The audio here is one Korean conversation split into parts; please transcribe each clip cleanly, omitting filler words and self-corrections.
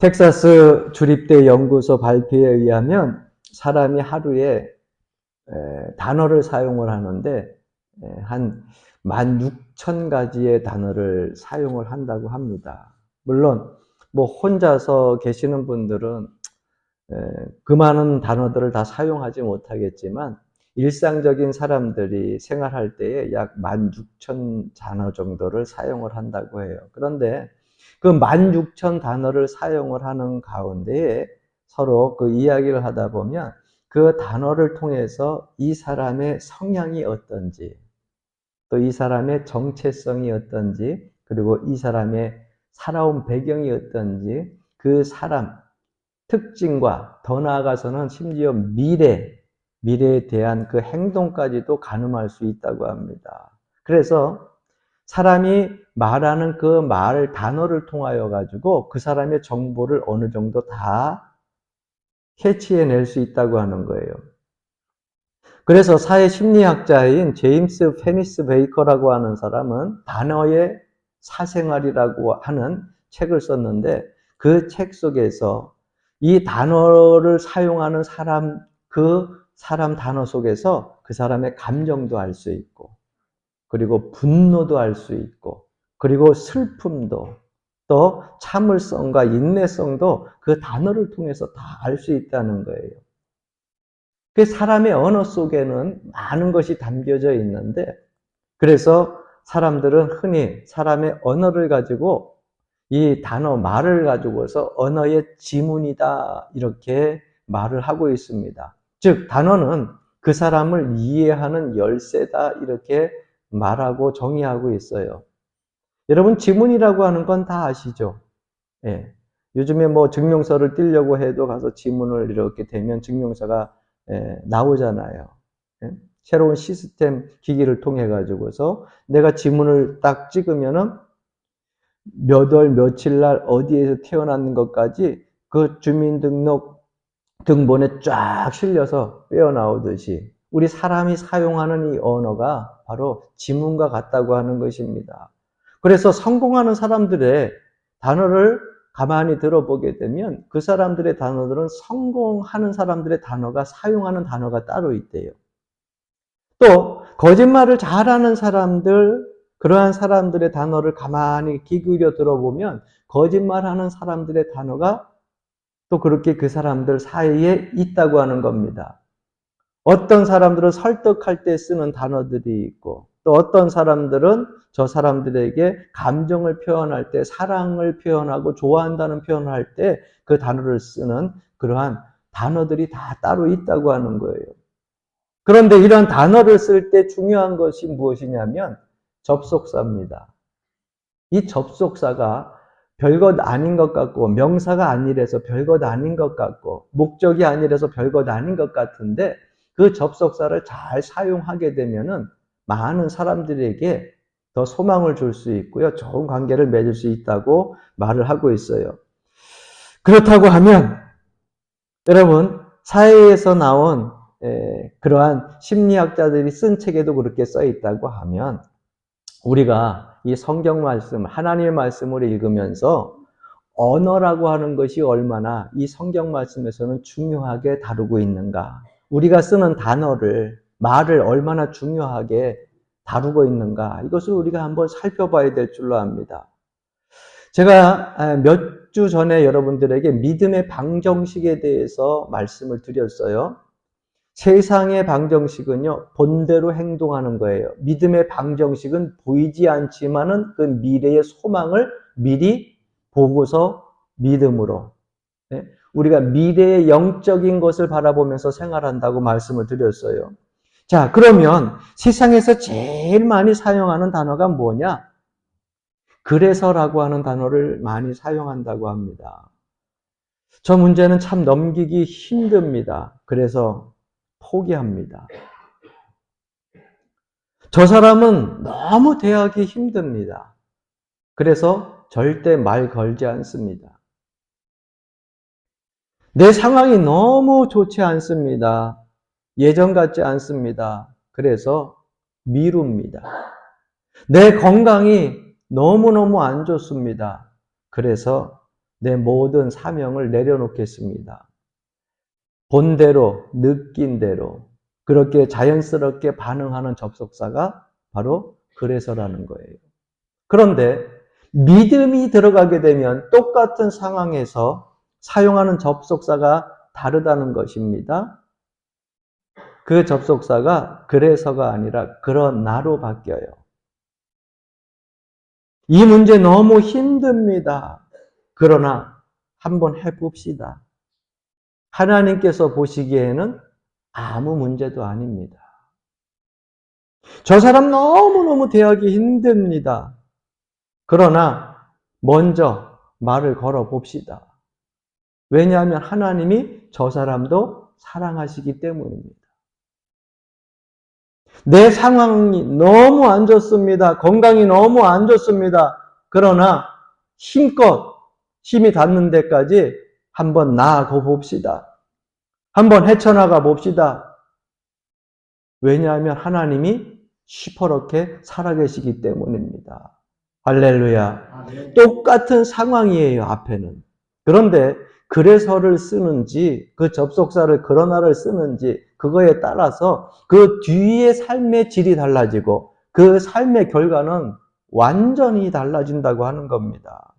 텍사스 주립대 연구소 발표에 의하면 사람이 하루에 단어를 사용을 하는데 한 16,000가지의 단어를 사용을 한다고 합니다. 물론 뭐 혼자서 계시는 분들은 그 많은 단어들을 다 사용하지 못하겠지만 일상적인 사람들이 생활할 때에 약 16,000 단어 정도를 사용을 한다고 해요. 그런데 그 16,000 단어를 사용을 하는 가운데에 서로 그 이야기를 하다 보면 그 단어를 통해서 이 사람의 성향이 어떤지, 또 이 사람의 정체성이 어떤지, 그리고 이 사람의 살아온 배경이 어떤지, 그 사람 특징과 더 나아가서는 심지어 미래에 대한 그 행동까지도 가늠할 수 있다고 합니다. 그래서 사람이 말하는 그 말 단어를 통하여 가지고 그 사람의 정보를 어느 정도 다 캐치해낼 수 있다고 하는 거예요. 그래서 사회 심리학자인 제임스 페니스 베이커라고 하는 사람은 단어의 사생활이라고 하는 책을 썼는데 그 책 속에서 이 단어를 사용하는 사람, 그 사람 단어 속에서 그 사람의 감정도 알 수 있고, 그리고 분노도 알 수 있고, 그리고 슬픔도, 또 참을성과 인내성도 그 단어를 통해서 다 알 수 있다는 거예요. 그 사람의 언어 속에는 많은 것이 담겨져 있는데, 그래서 사람들은 흔히 사람의 언어를 가지고 이 단어, 말을 가지고서 언어의 지문이다, 이렇게 말을 하고 있습니다. 즉, 단어는 그 사람을 이해하는 열쇠다, 이렇게 말하고 정의하고 있어요. 여러분, 지문이라고 하는 건 다 아시죠? 예. 요즘에 뭐 증명서를 띄려고 해도 가서 지문을 이렇게 대면 증명서가 나오잖아요. 예? 새로운 시스템 기기를 통해 가지고서 내가 지문을 딱 찍으면은 몇 월 며칠 날 어디에서 태어난 것까지 그 주민등록 등본에 쫙 실려서 빼어나오듯이 우리 사람이 사용하는 이 언어가 바로 지문과 같다고 하는 것입니다. 그래서 성공하는 사람들의 단어를 가만히 들어보게 되면 그 사람들의 단어들은 성공하는 사람들의 단어가 사용하는 단어가 따로 있대요. 또 거짓말을 잘하는 사람들, 그러한 사람들의 단어를 가만히 귀 기울여 들어보면 거짓말하는 사람들의 단어가 또 그렇게 그 사람들 사이에 있다고 하는 겁니다. 어떤 사람들은 설득할 때 쓰는 단어들이 있고, 또 어떤 사람들은 저 사람들에게 감정을 표현할 때, 사랑을 표현하고 좋아한다는 표현을 할 때 그 단어를 쓰는 그러한 단어들이 다 따로 있다고 하는 거예요. 그런데 이런 단어를 쓸 때 중요한 것이 무엇이냐면 접속사입니다. 이 접속사가 별것 아닌 것 같고, 명사가 아니라서 별것 아닌 것 같고, 목적이 아니라서 별것 아닌 것 같은데 그 접속사를 잘 사용하게 되면은 많은 사람들에게 더 소망을 줄 수 있고요. 좋은 관계를 맺을 수 있다고 말을 하고 있어요. 그렇다고 하면 여러분, 사회에서 나온 그러한 심리학자들이 쓴 책에도 그렇게 써 있다고 하면 우리가 이 성경 말씀, 하나님의 말씀을 읽으면서 언어라고 하는 것이 얼마나 이 성경 말씀에서는 중요하게 다루고 있는가, 우리가 쓰는 단어를, 말을 얼마나 중요하게 다루고 있는가, 이것을 우리가 한번 살펴봐야 될 줄로 압니다. 제가 몇 주 전에 여러분들에게 믿음의 방정식에 대해서 말씀을 드렸어요. 세상의 방정식은요, 본대로 행동하는 거예요. 믿음의 방정식은 보이지 않지만은 그 미래의 소망을 미리 보고서 믿음으로, 우리가 미래의 영적인 것을 바라보면서 생활한다고 말씀을 드렸어요. 자, 그러면 세상에서 제일 많이 사용하는 단어가 뭐냐? 그래서라고 하는 단어를 많이 사용한다고 합니다. 저 문제는 참 넘기기 힘듭니다. 그래서 포기합니다. 저 사람은 너무 대하기 힘듭니다. 그래서 절대 말 걸지 않습니다. 내 상황이 너무 좋지 않습니다. 예전 같지 않습니다. 그래서 미룹니다. 내 건강이 너무너무 안 좋습니다. 그래서 내 모든 사명을 내려놓겠습니다. 본대로, 느낀 대로 그렇게 자연스럽게 반응하는 접속사가 바로 그래서라는 거예요. 그런데 믿음이 들어가게 되면 똑같은 상황에서 사용하는 접속사가 다르다는 것입니다. 그 접속사가 그래서가 아니라 그러나로 바뀌어요. 이 문제 너무 힘듭니다. 그러나 한번 해봅시다. 하나님께서 보시기에는 아무 문제도 아닙니다. 저 사람 너무너무 대하기 힘듭니다. 그러나 먼저 말을 걸어 봅시다. 왜냐하면 하나님이 저 사람도 사랑하시기 때문입니다. 내 상황이 너무 안 좋습니다. 건강이 너무 안 좋습니다. 그러나 힘껏 힘이 닿는 데까지 한번 나아가 봅시다. 한번 헤쳐나가 봅시다. 왜냐하면 하나님이 시퍼렇게 살아계시기 때문입니다. 할렐루야. 똑같은 상황이에요, 앞에는. 그런데 그래서를 쓰는지 그 접속사를 그러나를 쓰는지 그거에 따라서 그 뒤의 삶의 질이 달라지고 그 삶의 결과는 완전히 달라진다고 하는 겁니다.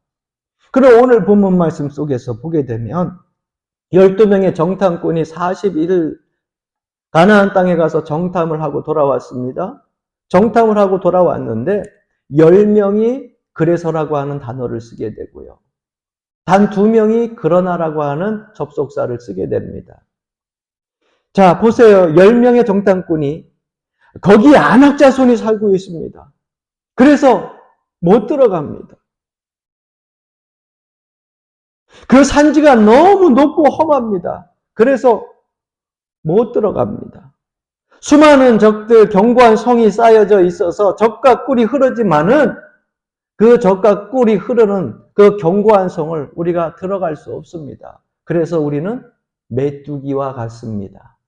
그럼 오늘 본문 말씀 속에서 보게 되면 12명의 정탐꾼이 41일 가나안 땅에 가서 정탐을 하고 돌아왔습니다. 정탐을 하고 돌아왔는데 10명이 그래서라고 하는 단어를 쓰게 되고요. 단 2명이 그러나라고 하는 접속사를 쓰게 됩니다. 자, 보세요. 10명의 정탐꾼이 거기에 안악자손이 살고 있습니다. 그래서 못 들어갑니다. 그 산지가 너무 높고 험합니다. 그래서 못 들어갑니다. 수많은 적들, 견고한 성이 쌓여져 있어서 적과 꿀이 흐르지만은 그 적과 꿀이 흐르는 그 견고한 성을 우리가 들어갈 수 없습니다. 그래서 우리는 메뚜기와 같습니다.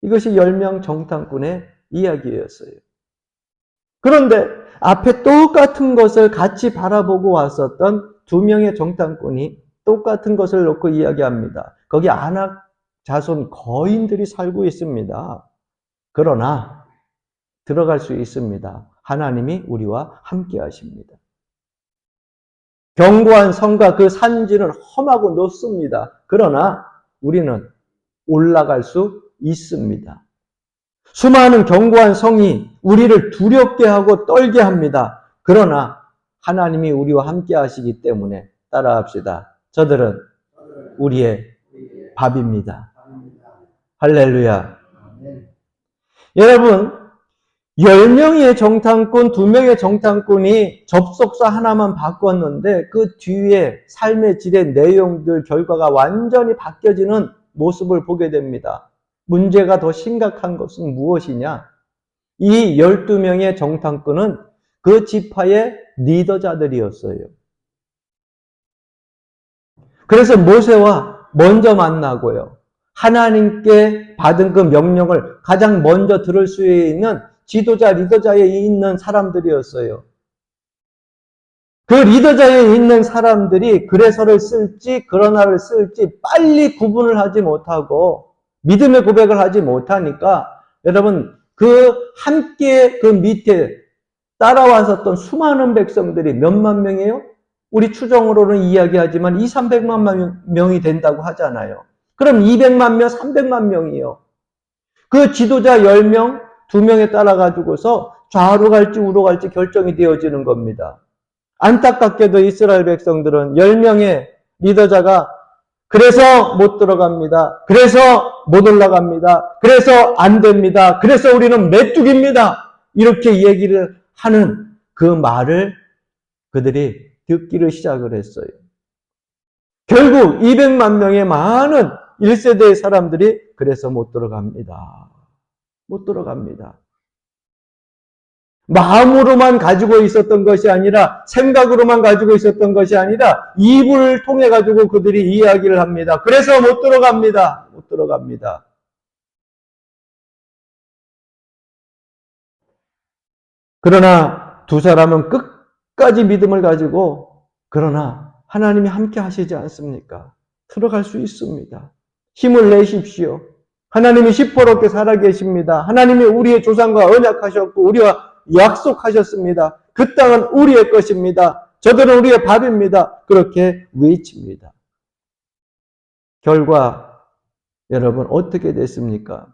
이것이 10명 정탐꾼의 이야기였어요. 그런데 앞에 똑같은 것을 같이 바라보고 왔었던 2명의 정탐꾼이 똑같은 것을 놓고 이야기합니다. 거기 아낙 자손 거인들이 살고 있습니다. 그러나 들어갈 수 있습니다. 하나님이 우리와 함께 하십니다. 견고한 성과 그 산지는 험하고 높습니다. 그러나 우리는 올라갈 수 있습니다. 수많은 견고한 성이 우리를 두렵게 하고 떨게 합니다. 그러나 하나님이 우리와 함께 하시기 때문에 따라합시다. 저들은 우리의 밥입니다. 할렐루야. 여러분, 10명의 정탐꾼, 2명의 정탐꾼이 접속사 하나만 바꿨는데 그 뒤에 삶의 질의 내용들, 결과가 완전히 바뀌어지는 모습을 보게 됩니다. 문제가 더 심각한 것은 무엇이냐? 이 12명의 정탐꾼은 그 지파의 리더자들이었어요. 그래서 모세와 먼저 만나고요. 하나님께 받은 그 명령을 가장 먼저 들을 수 있는 지도자, 리더자에 있는 사람들이었어요. 그 리더자에 있는 사람들이 그래서를 쓸지 그러나를 쓸지 빨리 구분을 하지 못하고 믿음의 고백을 하지 못하니까 여러분 그 함께 그 밑에 따라왔었던 수많은 백성들이 몇만 명이에요? 우리 추정으로는 이야기하지만 200~300만 명이 된다고 하잖아요. 그럼 200만 명, 300만 명이요. 그 지도자 10명, 2명에 따라가지고서 좌로 갈지 우로 갈지 결정이 되어지는 겁니다. 안타깝게도 이스라엘 백성들은 10명의 리더자가 그래서 못 들어갑니다. 그래서 못 올라갑니다. 그래서 안 됩니다. 그래서 우리는 메뚜기입니다. 이렇게 얘기를 하는 그 말을 그들이 듣기를 시작을 했어요. 결국 200만 명의 많은 1세대의 사람들이 그래서 못 들어갑니다. 못 들어갑니다. 마음으로만 가지고 있었던 것이 아니라 생각으로만 가지고 있었던 것이 아니라 입을 통해 가지고 그들이 이야기를 합니다. 그래서 못 들어갑니다. 못 들어갑니다. 그러나 두 사람은 끝까지 믿음을 가지고 그러나 하나님이 함께 하시지 않습니까? 들어갈 수 있습니다. 힘을 내십시오. 하나님이 시퍼렇게 살아계십니다. 하나님이 우리의 조상과 언약하셨고 우리와 약속하셨습니다. 그 땅은 우리의 것입니다. 저들은 우리의 밥입니다. 그렇게 외칩니다. 결과 여러분 어떻게 됐습니까?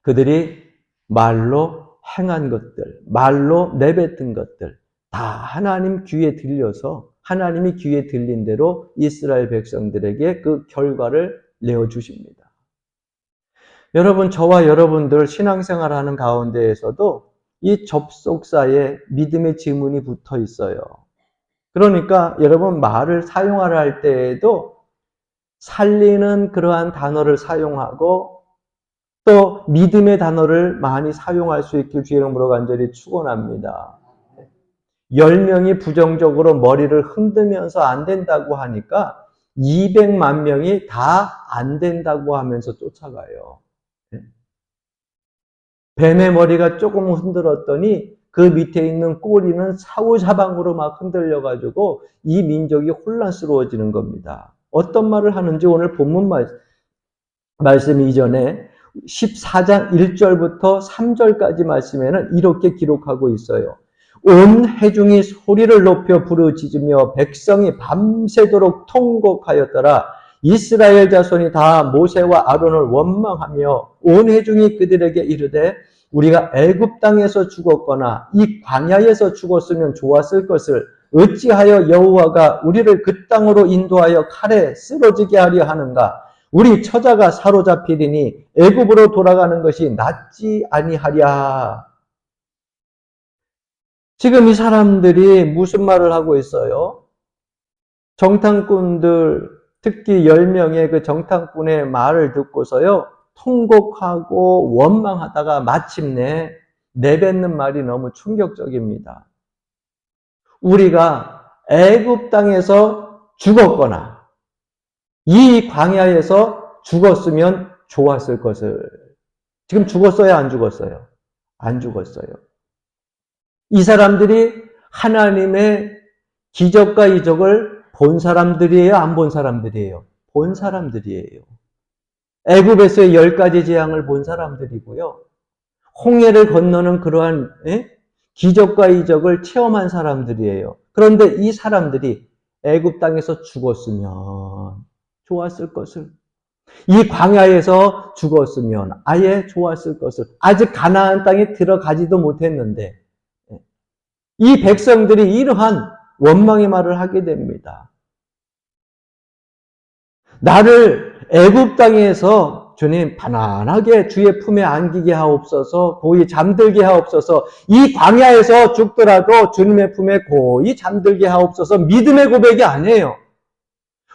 그들이 말로 행한 것들, 말로 내뱉은 것들 다 하나님 귀에 들려서 하나님이 귀에 들린 대로 이스라엘 백성들에게 그 결과를 내어주십니다. 여러분, 저와 여러분들 신앙생활하는 가운데에서도 이 접속사에 믿음의 지문이 붙어 있어요. 그러니까 여러분 말을 사용하려 할 때에도 살리는 그러한 단어를 사용하고 또 믿음의 단어를 많이 사용할 수 있길 주의 이름으로 간절히 축원합니다. 10명이 부정적으로 머리를 흔들면서 안 된다고 하니까 200만 명이 다 안 된다고 하면서 쫓아가요. 뱀의 머리가 조금 흔들었더니 그 밑에 있는 꼬리는 사후사방으로 막 흔들려가지고 이 민족이 혼란스러워지는 겁니다. 어떤 말을 하는지 오늘 본문 말씀 이전에 14장 1절부터 3절까지 말씀에는 이렇게 기록하고 있어요. 온 회중이 소리를 높여 부르짖으며 백성이 밤새도록 통곡하였더라. 이스라엘 자손이 다 모세와 아론을 원망하며 온 회중이 그들에게 이르되 우리가 애굽 땅에서 죽었거나 이 광야에서 죽었으면 좋았을 것을 어찌하여 여호와가 우리를 그 땅으로 인도하여 칼에 쓰러지게 하려 하는가? 우리 처자가 사로잡히리니 애굽으로 돌아가는 것이 낫지 아니하랴. 지금 이 사람들이 무슨 말을 하고 있어요? 정탐꾼들, 특히 10명의 그 정탐꾼의 말을 듣고서요, 통곡하고 원망하다가 마침내 내뱉는 말이 너무 충격적입니다. 우리가 애굽 땅에서 죽었거나 이 광야에서 죽었으면 좋았을 것을. 지금 죽었어요, 안 죽었어요? 안 죽었어요. 이 사람들이 하나님의 기적과 이적을 본 사람들이에요? 안 본 사람들이에요? 본 사람들이에요. 애굽에서의 10가지 재앙을 본 사람들이고요. 홍해를 건너는 그러한 기적과 이적을 체험한 사람들이에요. 그런데 이 사람들이 애굽 땅에서 죽었으면 좋았을 것을, 이 광야에서 죽었으면 아예 좋았을 것을, 아직 가나안 땅에 들어가지도 못했는데 이 백성들이 이러한 원망의 말을 하게 됩니다. 나를 애굽 땅에서 주님 편안하게 주의 품에 안기게 하옵소서, 고이 잠들게 하옵소서, 이 광야에서 죽더라도 주님의 품에 고이 잠들게 하옵소서. 믿음의 고백이 아니에요.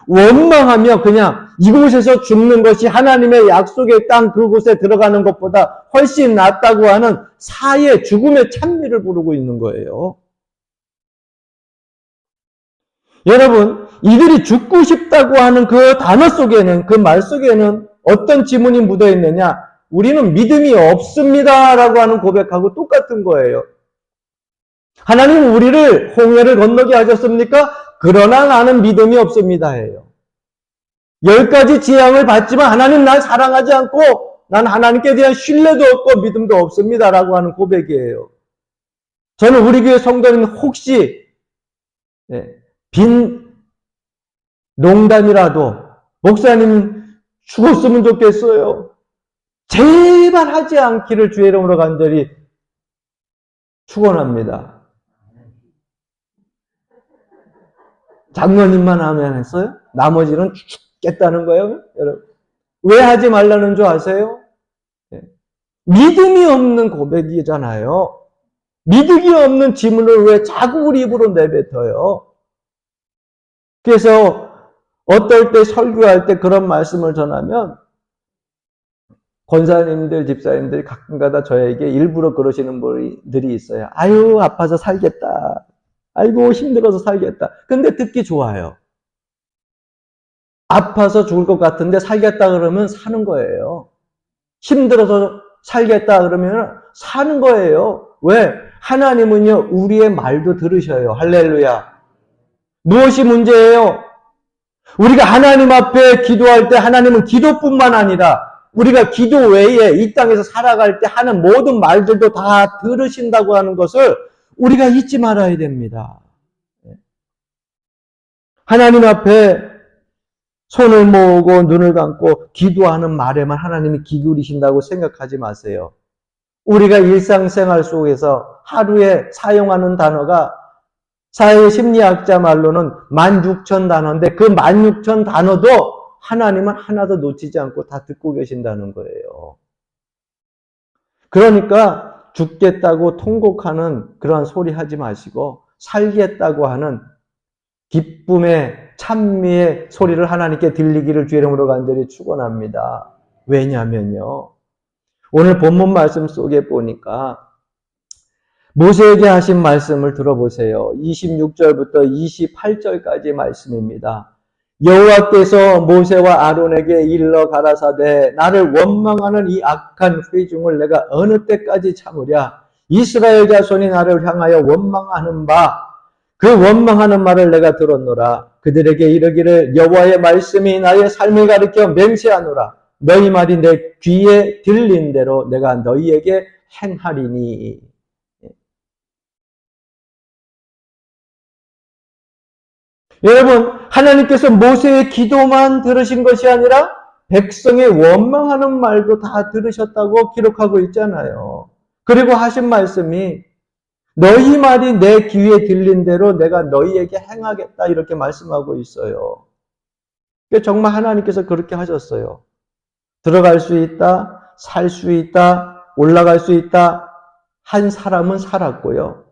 원망하며 그냥 이곳에서 죽는 것이 하나님의 약속의 땅 그곳에 들어가는 것보다 훨씬 낫다고 하는 사의 죽음의 찬미를 부르고 있는 거예요. 여러분, 이들이 죽고 싶다고 하는 그 단어 속에는, 그 말 속에는 어떤 지문이 묻어 있느냐? 우리는 믿음이 없습니다 라고 하는 고백하고 똑같은 거예요. 하나님 우리를 홍해를 건너게 하셨습니까? 그러나 나는 믿음이 없습니다 해요. 10가지 재앙을 받지만 하나님 날 사랑하지 않고 난 하나님께 대한 신뢰도 없고 믿음도 없습니다 라고 하는 고백이에요. 저는 우리 교회 성도님 혹시 빈 농담이라도 목사님 죽었으면 좋겠어요, 제발 하지 않기를 주의 이름으로 간절히 축원합니다. 장로님만 하면 했어요? 나머지는 죽겠다는 거예요? 여러분, 왜 하지 말라는 줄 아세요? 믿음이 없는 고백이잖아요. 믿음이 없는 지문을 왜 자꾸 우리 입으로 내뱉어요? 그래서 어떨 때 설교할 때 그런 말씀을 전하면 권사님들, 집사님들이 가끔가다 저에게 일부러 그러시는 분들이 있어요. 아유, 아파서 살겠다. 아이고, 힘들어서 살겠다. 근데 듣기 좋아요. 아파서 죽을 것 같은데 살겠다 그러면 사는 거예요. 힘들어서 살겠다 그러면 사는 거예요. 왜? 하나님은요, 우리의 말도 들으셔요. 할렐루야. 무엇이 문제예요? 우리가 하나님 앞에 기도할 때 하나님은 기도뿐만 아니라 우리가 기도 외에 이 땅에서 살아갈 때 하는 모든 말들도 다 들으신다고 하는 것을 우리가 잊지 말아야 됩니다. 하나님 앞에 손을 모으고 눈을 감고 기도하는 말에만 하나님이 귀 기울이신다고 생각하지 마세요. 우리가 일상생활 속에서 하루에 사용하는 단어가 사회심리학자 말로는 16,000단어인데 그 16,000단어도 하나님은 하나도 놓치지 않고 다 듣고 계신다는 거예요. 그러니까 죽겠다고 통곡하는 그런 소리 하지 마시고 살겠다고 하는 기쁨의 찬미의 소리를 하나님께 들리기를 주의 이름으로 간절히 축원합니다. 왜냐하면요. 오늘 본문 말씀 속에 보니까 모세에게 하신 말씀을 들어보세요. 26절부터 28절까지 말씀입니다. 여호와께서 모세와 아론에게 일러 가라사대 나를 원망하는 이 악한 회중을 내가 어느 때까지 참으랴. 이스라엘 자손이 나를 향하여 원망하는 바 그 원망하는 말을 내가 들었노라. 그들에게 이르기를 여호와의 말씀이 나의 삶을 가리켜 맹세하노라. 너희 말이 내 귀에 들린 대로 내가 너희에게 행하리니. 여러분, 하나님께서 모세의 기도만 들으신 것이 아니라 백성의 원망하는 말도 다 들으셨다고 기록하고 있잖아요. 그리고 하신 말씀이 너희 말이 내 귀에 들린 대로 내가 너희에게 행하겠다 이렇게 말씀하고 있어요. 정말 하나님께서 그렇게 하셨어요. 들어갈 수 있다, 살 수 있다, 올라갈 수 있다 한 사람은 살았고요.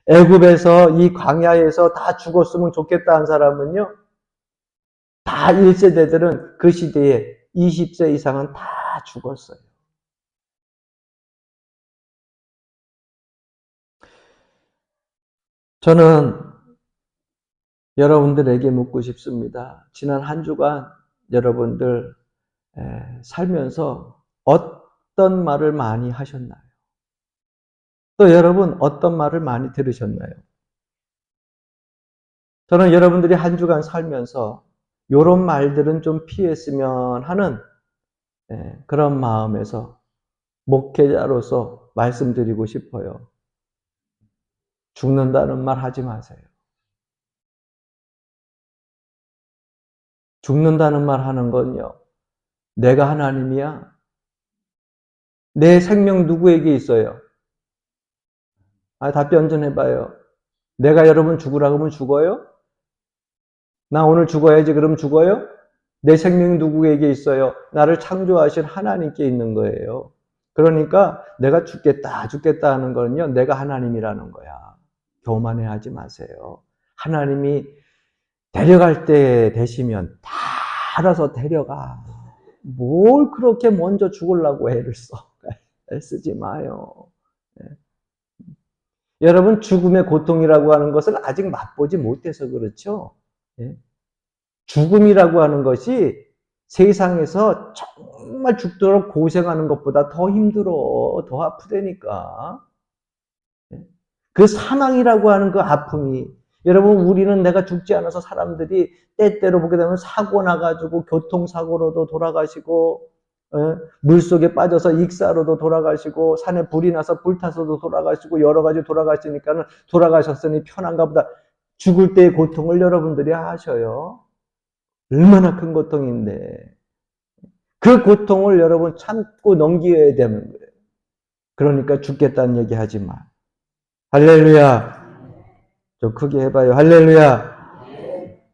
애굽에서 이 광야에서 다 죽었으면 좋겠다 한 사람은요. 다 1세대들은 그 시대에 20세 이상은 다 죽었어요. 저는 여러분들에게 묻고 싶습니다. 지난 한 주간 여러분들 살면서 어떤 말을 많이 하셨나요? 또 여러분 어떤 말을 많이 들으셨나요? 저는 여러분들이 한 주간 살면서 이런 말들은 좀 피했으면 하는 그런 마음에서 목회자로서 말씀드리고 싶어요. 죽는다는 말 하지 마세요. 죽는다는 말 하는 건요. 내가 하나님이야. 내 생명 누구에게 있어요? 답변 좀 해봐요. 내가 여러분 죽으라고 하면 죽어요? 나 오늘 죽어야지 그럼 죽어요? 내 생명이 누구에게 있어요? 나를 창조하신 하나님께 있는 거예요. 그러니까 내가 죽겠다 하는 거는요. 내가 하나님이라는 거야. 교만해하지 마세요. 하나님이 데려갈 때 되시면 다 알아서 데려가. 뭘 그렇게 먼저 죽으려고 애를 써. 애쓰지 마요. 여러분 죽음의 고통이라고 하는 것을 아직 맛보지 못해서 그렇죠. 죽음이라고 하는 것이 세상에서 정말 죽도록 고생하는 것보다 더 힘들어, 더 아프다니까. 그 사망이라고 하는 그 아픔이 여러분 우리는 내가 죽지 않아서 사람들이 때때로 보게 되면 사고 나가지고 교통사고로도 돌아가시고 물속에 빠져서 익사로도 돌아가시고 산에 불이 나서 불타서도 돌아가시고 여러 가지 돌아가시니까는 돌아가셨으니 편한가 보다. 죽을 때의 고통을 여러분들이 아셔요. 얼마나 큰 고통인데 그 고통을 여러분 참고 넘겨야 되는 거예요. 그러니까 죽겠다는 얘기 하지 마. 할렐루야. 좀 크게 해봐요. 할렐루야.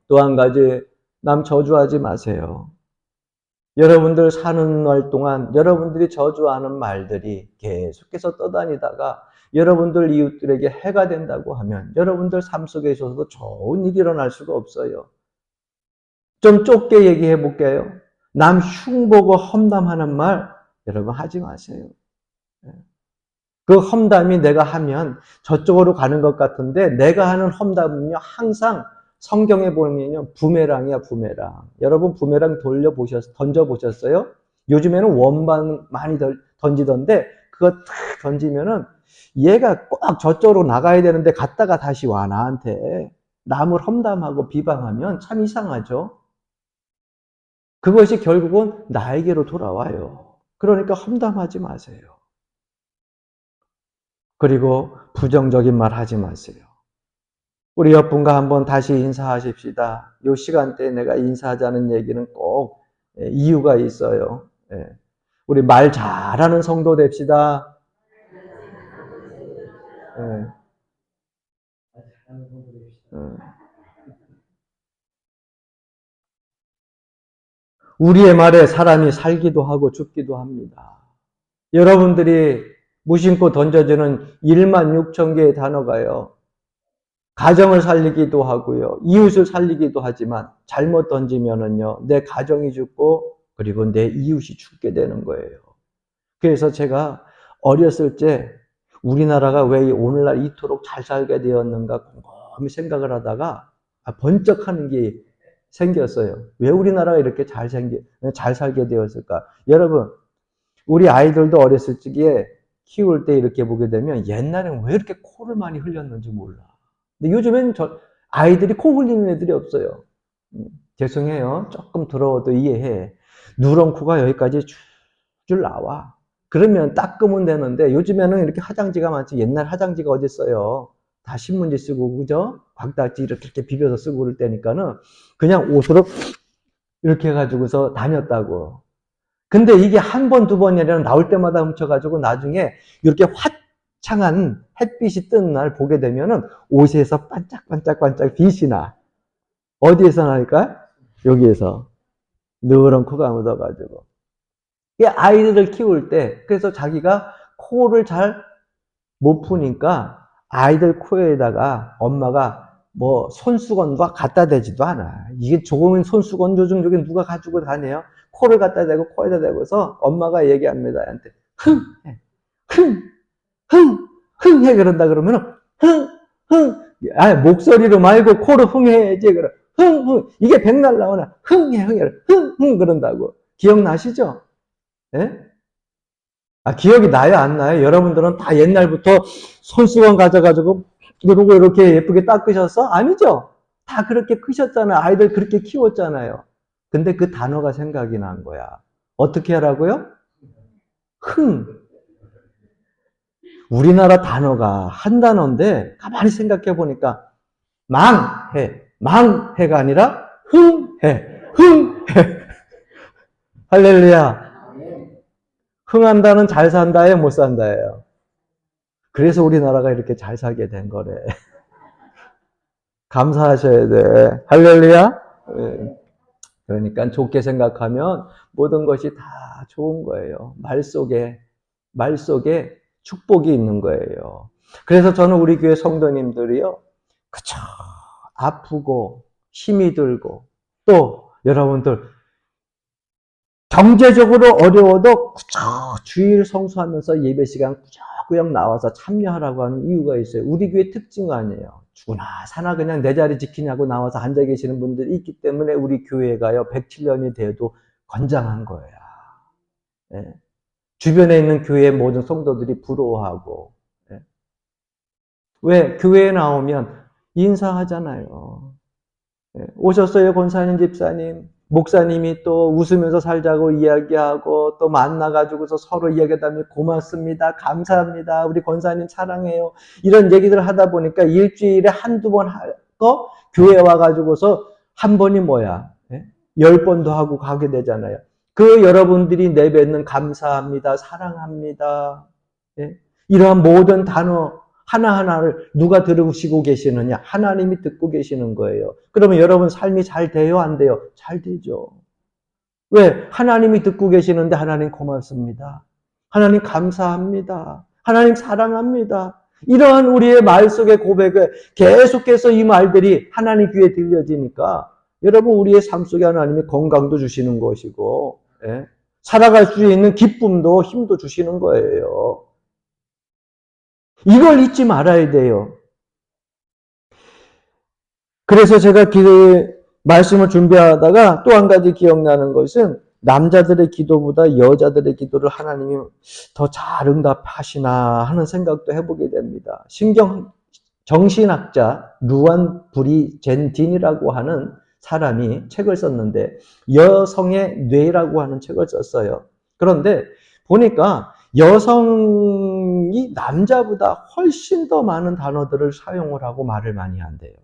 또 한 가지 남 저주하지 마세요. 여러분들 사는 날 동안 여러분들이 저주하는 말들이 계속해서 떠다니다가 여러분들 이웃들에게 해가 된다고 하면 여러분들 삶 속에 있어서도 좋은 일이 일어날 수가 없어요. 좀 좁게 얘기해 볼게요. 남 흉보고 험담하는 말 여러분 하지 마세요. 그 험담이 내가 하면 저쪽으로 가는 것 같은데 내가 하는 험담은요 항상 성경에 보면요 부메랑이야 부메랑. 여러분 부메랑 던져보셨어요? 요즘에는 원반 많이 던지던데 그거 탁 던지면은 얘가 꼭 저쪽으로 나가야 되는데 갔다가 다시 와 나한테. 남을 험담하고 비방하면 참 이상하죠. 그것이 결국은 나에게로 돌아와요. 그러니까 험담하지 마세요. 그리고 부정적인 말 하지 마세요. 우리 옆분과 한번 다시 인사하십시다. 이 시간대에 내가 인사하자는 얘기는 꼭 이유가 있어요. 우리 말 잘하는 성도 됩시다. 우리의 말에 사람이 살기도 하고 죽기도 합니다. 여러분들이 무심코 던져주는 1만 6천 개의 단어가요. 가정을 살리기도 하고요. 이웃을 살리기도 하지만 잘못 던지면은요. 내 가정이 죽고 그리고 내 이웃이 죽게 되는 거예요. 그래서 제가 어렸을 때 우리나라가 왜 오늘날 이토록 잘 살게 되었는가 곰곰이 생각을 하다가 번쩍하는 게 생겼어요. 왜 우리나라가 이렇게 잘 살게 되었을까? 여러분, 우리 아이들도 어렸을 적에 키울 때 이렇게 보게 되면 옛날에는 왜 이렇게 코를 많이 흘렸는지 몰라. 근데 요즘엔 아이들이 코 흘리는 애들이 없어요. 죄송해요. 조금 더러워도 이해해. 누런 코가 여기까지 줄 나와. 그러면 닦으면 되는데 요즘에는 이렇게 화장지가 많지. 옛날 화장지가 어딨어요. 다 신문지 쓰고 그죠? 광딱지 이렇게 비벼서 쓰고 그럴 때니까는 그냥 옷으로 이렇게 해가지고서 다녔다고. 근데 이게 한 번, 두 번이 아니라 나올 때마다 훔쳐가지고 나중에 이렇게 화창한 햇빛이 뜨는 날 보게 되면은 옷에서 반짝반짝반짝 빛이 나. 어디에서 나니까? 여기에서. 누런 코가 묻어가지고. 이 아이들을 키울 때, 그래서 자기가 코를 잘 못 푸니까 아이들 코에다가 엄마가 뭐 손수건과 갖다 대지도 않아. 이게 조금은 손수건 요즘 저기 누가 가지고 다녀요? 코를 갖다 대고 코에다 대고서 엄마가 얘기합니다. 얘한테 흥, 흥, 흥, 흥 해 그런다 그러면은 흥, 흥. 목소리로 말고 코로 흥해야지 그래. 흥, 흥. 이게 백날 나오나 흥해, 흥해, 흥, 흥 그런다고. 기억나시죠? 예? 기억이 나요, 안 나요? 여러분들은 다 옛날부터 손수건 가져가지고 그러고 이렇게 예쁘게 닦으셨어? 아니죠? 다 그렇게 크셨잖아요. 아이들 그렇게 키웠잖아요. 근데 그 단어가 생각이 난 거야. 어떻게 하라고요? 흥. 우리나라 단어가 한 단어인데 가만히 생각해 보니까 망해. 망해가 아니라 흥해. 흥해. 할렐루야. 흥한다는 잘 산다예요, 못 산다예요. 그래서 우리나라가 이렇게 잘 살게 된 거래. 감사하셔야 돼. 할렐루야. 그러니까 좋게 생각하면 모든 것이 다 좋은 거예요. 말 속에 축복이 있는 거예요. 그래서 저는 우리 교회 성도님들이요. 그쵸. 아프고 힘이 들고 또 여러분들 경제적으로 어려워도 그저 주일 성수하면서 예배 시간 꾸역꾸역 나와서 참여하라고 하는 이유가 있어요. 우리 교회 특징 아니에요. 죽으나 사나 그냥 내 자리 지키냐고 나와서 앉아 계시는 분들이 있기 때문에 우리 교회가요 107년이 돼도 건장한 거야. 예. 주변에 있는 교회 모든 성도들이 부러워하고 예. 왜 교회에 나오면 인사하잖아요. 예. 오셨어요 권사님 집사님. 목사님이 또 웃으면서 살자고 이야기하고 또 만나가지고서 서로 이야기하다면 고맙습니다. 감사합니다. 우리 권사님 사랑해요. 이런 얘기들 하다 보니까 일주일에 한두 번 하고 교회 와가지고서 한 번이 뭐야? 10번도 하고 가게 되잖아요. 그 여러분들이 내뱉는 감사합니다. 사랑합니다. 이러한 모든 단어 하나하나를 누가 들으시고 계시느냐? 하나님이 듣고 계시는 거예요. 그러면 여러분 삶이 잘 돼요? 안 돼요? 잘 되죠. 왜? 하나님이 듣고 계시는데 하나님 고맙습니다. 하나님 감사합니다. 하나님 사랑합니다. 이러한 우리의 말 속의 고백에 계속해서 이 말들이 하나님 귀에 들려지니까 여러분 우리의 삶 속에 하나님이 건강도 주시는 것이고 살아갈 수 있는 기쁨도 힘도 주시는 거예요. 이걸 잊지 말아야 돼요. 그래서 제가 말씀을 준비하다가 또 한 가지 기억나는 것은 남자들의 기도보다 여자들의 기도를 하나님이 더 잘 응답하시나 하는 생각도 해보게 됩니다. 신경 정신학자 루안 브리젠딘이라고 하는 사람이 책을 썼는데 여성의 뇌라고 하는 책을 썼어요. 그런데 보니까 여성이 남자보다 훨씬 더 많은 단어들을 사용을 하고 말을 많이 한대요.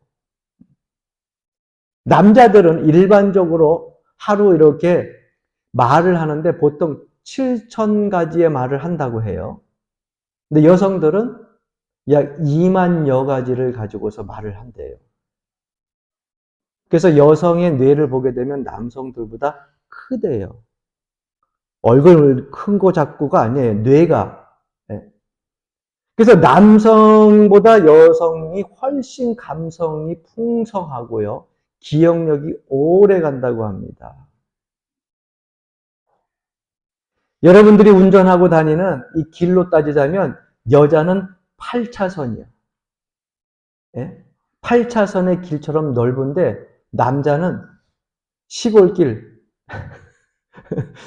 남자들은 일반적으로 하루 이렇게 말을 하는데 보통 7,000가지의 말을 한다고 해요. 근데 여성들은 약 2만여 가지를 가지고서 말을 한대요. 그래서 여성의 뇌를 보게 되면 남성들보다 크대요. 얼굴 큰 거 작고가 아니에요. 뇌가. 그래서 남성보다 여성이 훨씬 감성이 풍성하고요. 기억력이 오래 간다고 합니다. 여러분들이 운전하고 다니는 이 길로 따지자면 여자는 8차선이요. 8차선의 길처럼 넓은데 남자는 시골길,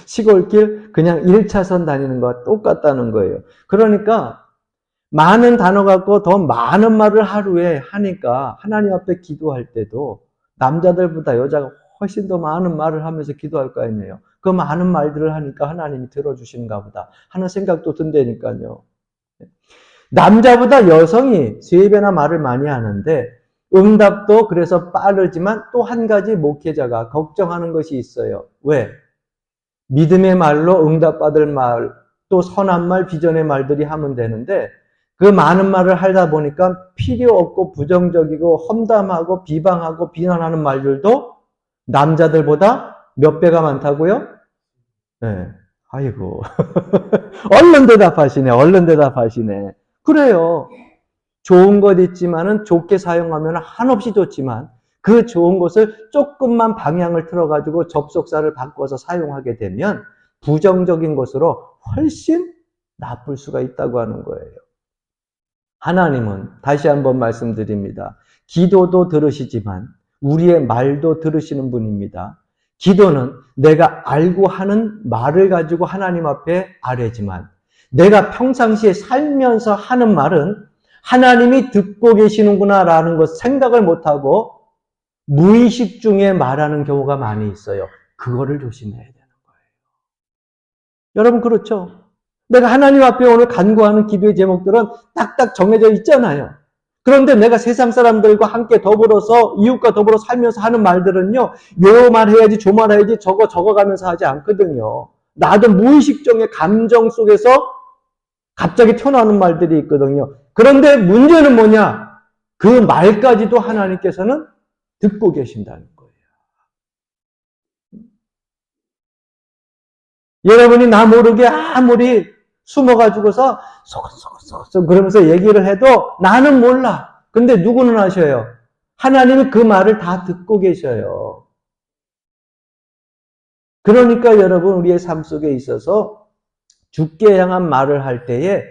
시골길 그냥 1차선 다니는 거와 똑같다는 거예요. 그러니까 많은 단어 갖고 더 많은 말을 하루에 하니까 하나님 앞에 기도할 때도 남자들보다 여자가 훨씬 더 많은 말을 하면서 기도할 거 아니에요. 그 많은 말들을 하니까 하나님이 들어주시는가 보다 하는 생각도 든다니까요. 남자보다 여성이 3배나 말을 많이 하는데 응답도 그래서 빠르지만 또 한 가지 목회자가 걱정하는 것이 있어요. 왜? 믿음의 말로 응답받을 말, 또 선한 말, 비전의 말들이 하면 되는데 그 많은 말을 하다 보니까 필요 없고 부정적이고 험담하고 비방하고 비난하는 말들도 남자들보다 몇 배가 많다고요? 네. 아이고. 얼른 대답하시네. 얼른 대답하시네. 그래요. 좋은 것 있지만은 좋게 사용하면 한없이 좋지만 그 좋은 것을 조금만 방향을 틀어가지고 접속사를 바꿔서 사용하게 되면 부정적인 것으로 훨씬 나쁠 수가 있다고 하는 거예요. 하나님은 다시 한번 말씀드립니다. 기도도 들으시지만 우리의 말도 들으시는 분입니다. 기도는 내가 알고 하는 말을 가지고 하나님 앞에 아뢰지만 내가 평상시에 살면서 하는 말은 하나님이 듣고 계시는구나라는 것 생각을 못하고 무의식 중에 말하는 경우가 많이 있어요. 그거를 조심해야 되는 거예요. 여러분 그렇죠? 내가 하나님 앞에 오늘 간구하는 기도의 제목들은 딱딱 정해져 있잖아요. 그런데 내가 세상 사람들과 함께 더불어서 이웃과 더불어 살면서 하는 말들은요. 요 말 해야지 저 말 해야지 저거 적어가면서 하지 않거든요. 나도 무의식적인 감정 속에서 갑자기 튀어나오는 말들이 있거든요. 그런데 문제는 뭐냐? 그 말까지도 하나님께서는 듣고 계신다는 거예요. 여러분이 나 모르게 아무리 숨어가지고서 소근소근 그러면서 얘기를 해도 나는 몰라. 근데 누구는 아셔요? 하나님이 그 말을 다 듣고 계셔요. 그러니까 여러분 우리의 삶 속에 있어서 주께 향한 말을 할 때에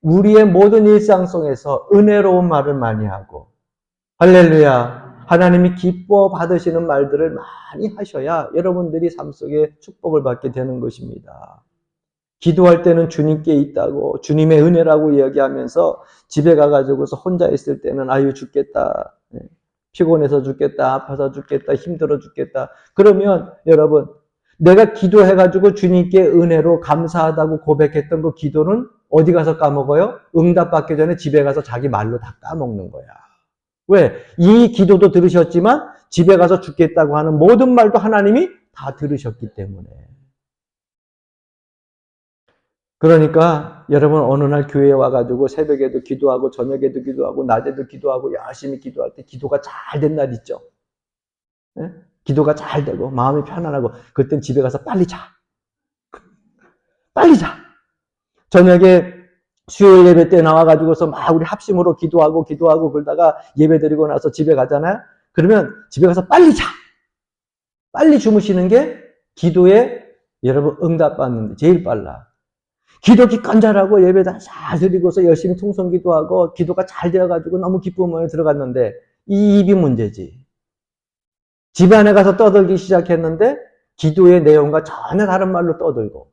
우리의 모든 일상 속에서 은혜로운 말을 많이 하고 할렐루야 하나님이 기뻐 받으시는 말들을 많이 하셔야 여러분들이 삶 속에 축복을 받게 되는 것입니다. 기도할 때는 주님께 있다고 주님의 은혜라고 이야기하면서 집에 가가지고서 혼자 있을 때는 아유 죽겠다. 피곤해서 죽겠다. 아파서 죽겠다. 힘들어 죽겠다. 그러면 여러분 내가 기도해가지고 주님께 은혜로 감사하다고 고백했던 그 기도는 어디 가서 까먹어요? 응답받기 전에 집에 가서 자기 말로 다 까먹는 거야. 왜? 이 기도도 들으셨지만 집에 가서 죽겠다고 하는 모든 말도 하나님이 다 들으셨기 때문에. 그러니까 여러분 어느 날 교회에 와가지고 새벽에도 기도하고 저녁에도 기도하고 낮에도 기도하고 열심히 기도할 때 기도가 잘 된 날 있죠. 네? 기도가 잘 되고 마음이 편안하고 그땐 집에 가서 빨리 자. 빨리 자. 저녁에 수요일 예배 때 나와가지고서 막 우리 합심으로 기도하고 그러다가 예배 드리고 나서 집에 가잖아요. 그러면 집에 가서 빨리 자. 빨리 주무시는 게 기도에 여러분 응답받는 데 제일 빨라. 기도 기간 잘하고 예배 다 잘 드리고서 열심히 통성 기도하고 기도가 잘 되어가지고 너무 기쁜 마음에 들어갔는데 이 입이 문제지. 집안에 가서 떠들기 시작했는데 기도의 내용과 전혀 다른 말로 떠들고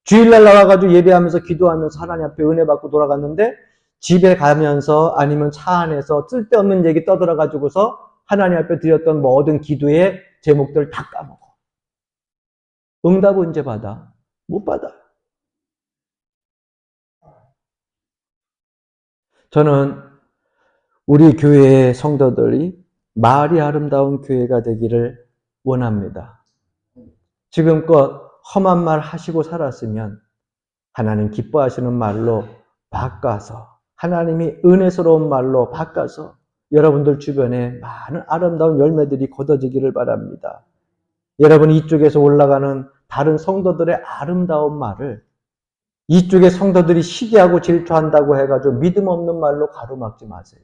주일날 나와가지고 예배하면서 기도하면서 하나님 앞에 은혜 받고 돌아갔는데 집에 가면서 아니면 차 안에서 쓸데없는 얘기 떠들어 가지고서 하나님 앞에 드렸던 모든 기도의 제목들 다 까먹어. 응답 언제 받아? 못 받아. 저는 우리 교회의 성도들이 말이 아름다운 교회가 되기를 원합니다. 지금껏 험한 말 하시고 살았으면 하나님 기뻐하시는 말로 바꿔서 하나님이 은혜스러운 말로 바꿔서 여러분들 주변에 많은 아름다운 열매들이 거둬지기를 바랍니다. 여러분 이쪽에서 올라가는 다른 성도들의 아름다운 말을 이쪽의 성도들이 시기하고 질투한다고 해가지고 믿음 없는 말로 가로막지 마세요.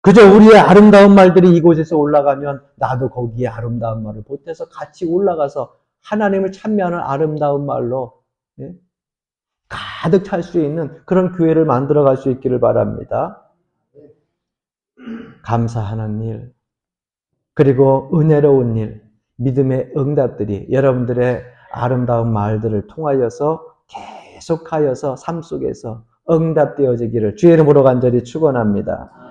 그저 우리의 아름다운 말들이 이곳에서 올라가면 나도 거기에 아름다운 말을 보태서 같이 올라가서 하나님을 찬미하는 아름다운 말로 가득 찰 수 있는 그런 교회를 만들어갈 수 있기를 바랍니다. 감사하는 일, 그리고 은혜로운 일, 믿음의 응답들이 여러분들의 아름다운 말들을 통하여서 계속하여서 삶 속에서 응답되어지기를 주의 이름으로 간절히 축원합니다.